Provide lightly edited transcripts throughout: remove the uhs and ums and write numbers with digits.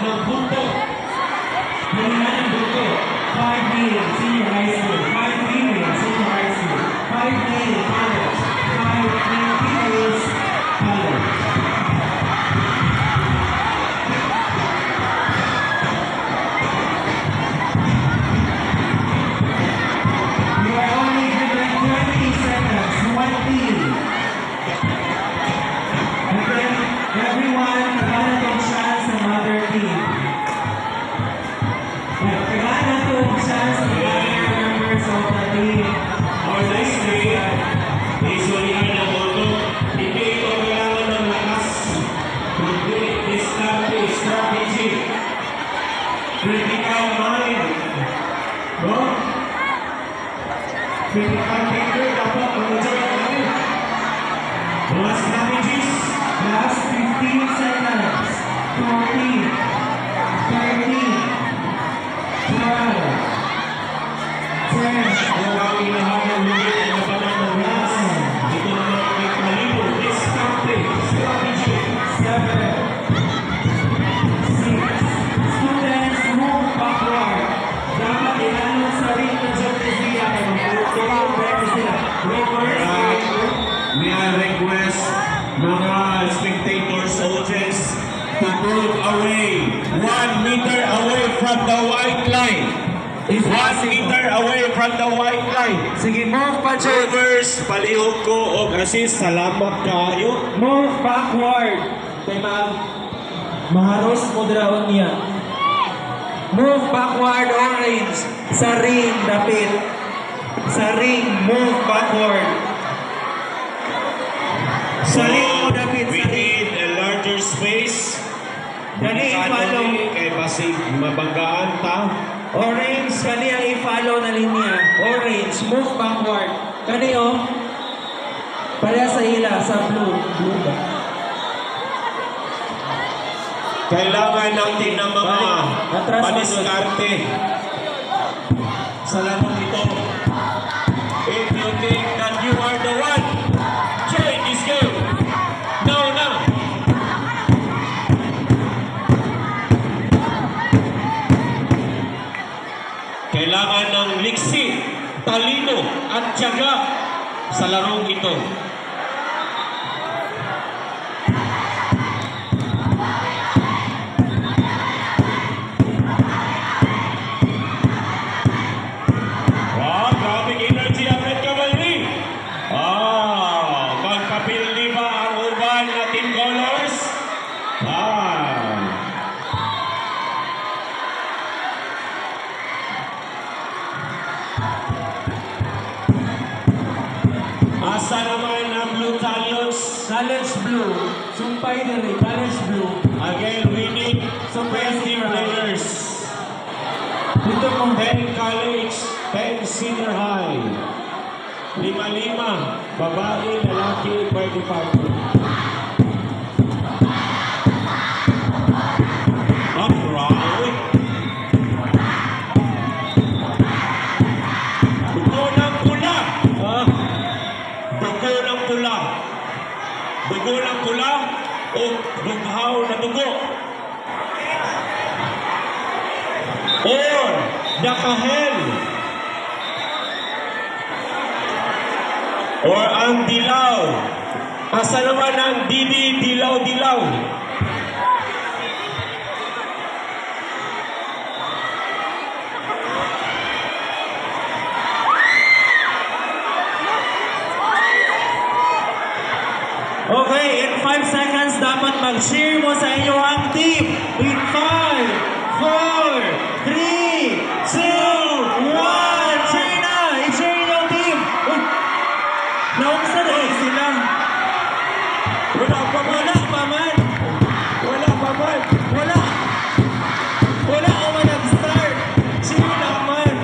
ng bunto. Galingan ng bunto. 5 male senior high school. 5 female senior high school. 5 male college. 5 male females college. You are only given 20 seconds. 20. And then everyone, kailangan itong chance ng other team. Kailangan itong chance ng other members of the team. Our next game, usually ang boto, hindi ito kailangan ng lakas. Kundi, strategy. Critical mind. No? Critical thinker, dapat mag-enjoy natin. Mga strategies. Last 15 seconds. 14, 13, 12, 10, Kung ang inahanap mo yun, ang napanan ng lakas. Dito naman may palito. Strategy. 7, 6. Students, move backward. Dapat ilalong sa ring ng geometria. May I request mga spectators, audience, to move away, 1 meter away from the white line. 1 meter away from the white line. Sige, move pa, Jay. Movers, palihog ko o assist. Salamat kayo. Move backward. Kay maharos mo draon niya. Move backward, orange. Sa ring, dapit. Sa ring, move backward. Sa ring mo, dapit. We Sa ring. need a larger space. Kani i-follow. Kay basig mabanggaan ta. Orange, kani ang i-follow na linya. Orange, move backward. Kani oh. Pareha sa ila, sa blue. Blue ba? Kailangan natin ng mga Atras, paniskarte sa larong ito. If you think that you are the one, join this game. Now. Kailangan ng liksi, talino at tiyaga sa larong ito. Grabe energy ang Red Cavalry. Magkapildi ba ang urban na team colors? Asa naman ang Blue Talons? College blue. Sumpay na rin. College blue. Again, we need 20 players. Dito mo. 10 college, 10 senior high. 5-5, babae, lalaki, 25. Alright. Dugo ng pula. Dugo ng pula. Dugo ng pula o dughaw na dugo. Or nakahel. Or ang dilaw. Asa naman ang dilaw-dilaw? Okay, in 5 seconds dapat mag-cheer mo sa inyong team. In 5, 4, 3, 2, 1. Cheer na! I-cheer yung team! Naunsa na sila. Wala pa man. Wala ako man nag-start. Cheer naman.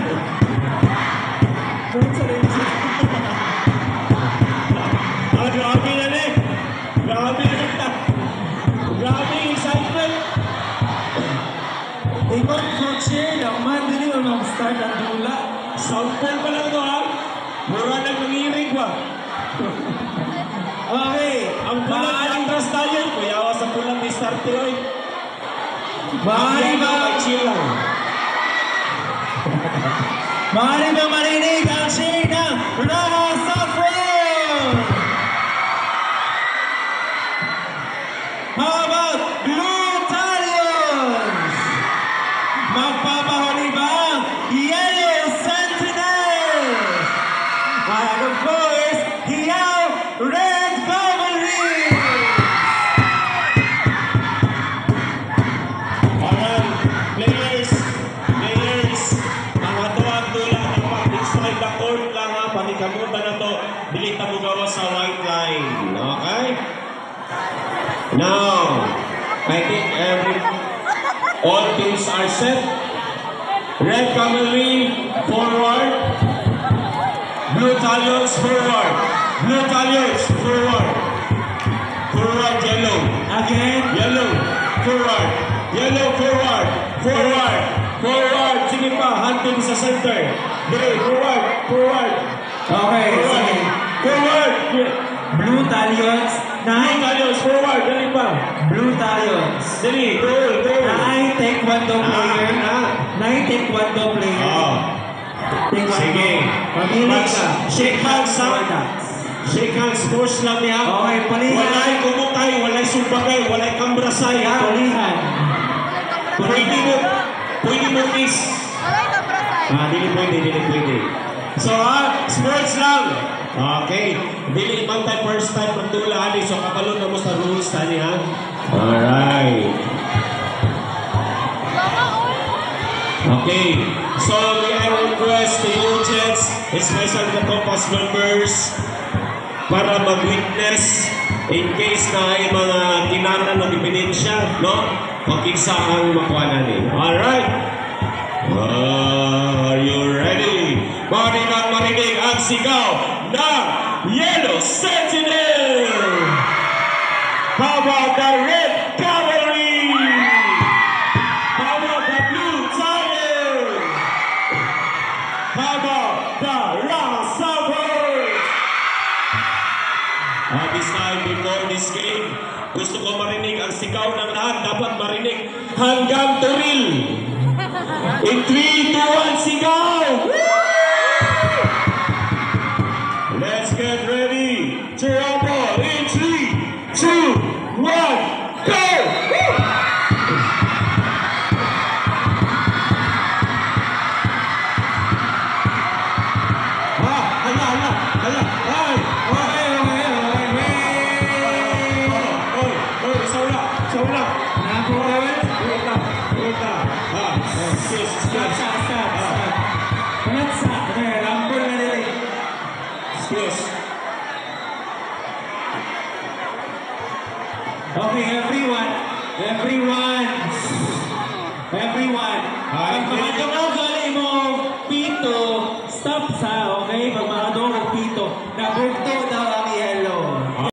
Naunsa na yung cheer. Grabe na rin. Grabe excitement. Ikot ko cheer naman. Dili mo mag-start ang dula. Sample pa lang ito ha. Mura na nangirig ba? Okay. Ang pulang atras tayo. Kuyawa sa pulang ni Starte oy. Maaari ba? Chill lang. Maaari ba marinig ang cheer ng Raha Saffron? How about Blue Talions? Magpapahuli ba ang Yellow Sentinels? And of course, Hiyaw Red Cavalry! Alright, players, mga tuwag-tula ng pag-inside the court lang ha, panikamutan na to, bilita mo gawa sa white line, okay? Now, I think all teams are set. Red Cavalry, forward. Blue Talions, forward. Blue Talions, forward. Forward, yellow. Again, Yellow, forward. Yellow, forward. Forward. Forward. Sige pa, hunting sa center. Blue, forward. Forward. okay, Forward. sige. Forward. Blue Talions, Blue Talions, forward. Dali pa. Blue Talions. Dali, goal, goal. Nine taekwondo player. Nine taekwondo player. Oh. Taekwondo. Sige. Pamili ka. Shake hands ha. Shake hands, force lang niya. Okay, palihan. Walay kumutay, walay sumbagay, walay kambrasay ha. Tulihan. Pwede mo kiss. Dili pwede. So sports lang. Okay. Dili man tayo first time magtula ani, so kapalo na mo sa rules tani ha. Alright. Okay. So we request the judges, especially the compass members, para mag-witness in case na yung mga tinaran ng ebidensya, no? Pag-isa ang makuha natin. Alright? Are you ready? Marinig ang sigaw ng Yellow Sentinel! How about the Red Cavalry? How about the Blue Talions? How about the Raha Saffron? This time before this game, gusto ko marinig ang sigaw ng lahat. Dapat marinig hanggang Turil. In 3, 2, 1, sigaw! Let's get ready to rumble in 3, 2, 1, go! Okay, everyone. Pag makadungaw gali mo pito, stop sa, okay? Pag makadungaw pito, na